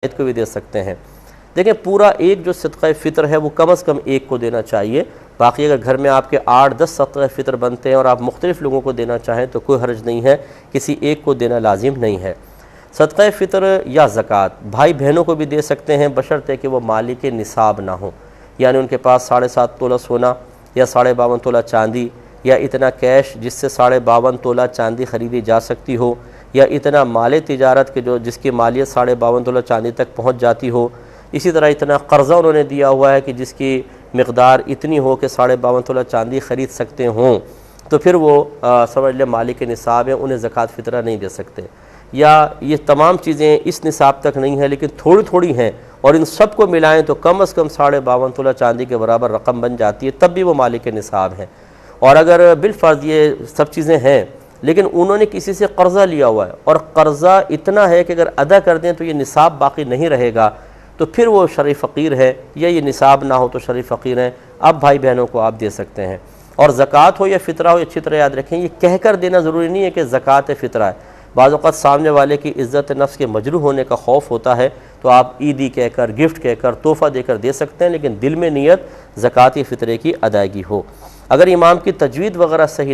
عید کو بھی دے سکتے ہیں۔ دیکھیں پورا ایک جو صدقہ فطر ہے وہ کم از کم ایک کو دینا چاہیے، باقی اگر گھر میں آپ کے 8-10 صدقہ فطر بنتے ہیں اور آپ مختلف لوگوں کو دینا چاہیں تو کوئی حرج نہیں ہے، کسی ایک کو دینا لازم نہیں ہے۔ صدقہ فطر یا زکوٰۃ بھائی بہنوں کو بھی دے سکتے ہیں بشرطے کہ وہ مالک نصاب نہ ہوں، یعنی ان کے پاس 7.5 تولہ سونا یا 52.5 تولہ چاندی یا اتنا کیش جس سے 52.5 تولہ چاندی خریدی جا سکتی ہو، یا اتنا مال تجارت کے جس کی مالیت 52.5 تولہ چاندی تک پہنچ جاتی ہو، اسی طرح اتنا قرضہ انہوں نے دیا ہوا ہے کہ جس کی مقدار اتنی ہو کہ 52.5 تولہ چاندی خرید سکتے ہوں، تو پھر وہ سمجھ لیں مالک نصاب ہیں، انہیں زکوٰۃ فطرہ نہیں دے سکتے۔ یا یہ تمام چیزیں اس نصاب تک نہیں ہیں لیکن تھوڑی تھوڑی ہیں اور ان سب کو ملائیں تو کم از کم 52.5 تولہ چاندی کے برابر رقم بن جاتی ہے، تب بھی وہ مالک نصاب ہیں۔ اور اگر بالفرض یہ سب چیزیں ہیں لیکن انہوں نے کسی سے قرضہ لیا ہوا ہے اور قرضہ اتنا ہے کہ اگر ادا کر دیں تو یہ نصاب باقی نہیں رہے گا، تو پھر وہ شرعی فقیر ہے، یا یہ نصاب نہ ہو تو شرعی فقیر ہیں، اب بھائی بہنوں کو آپ دے سکتے ہیں۔ اور زکوٰۃ ہو یا فطرہ ہو اچھی طرح یاد رکھیں، یہ کہہ کر دینا ضروری نہیں ہے کہ زکوٰۃ فطرہ ہے، بعض اوقات سامنے والے کی عزت نفس کے مجروح ہونے کا خوف ہوتا ہے تو آپ عیدی کہہ کر، گفٹ کہہ کر، تحفہ دے کر دے سکتے ہیں، لیکن دل میں نیت زکوٰۃ فطرے کی ادائیگی ہو۔ اگر امام کی تجوید وغیرہ صحیح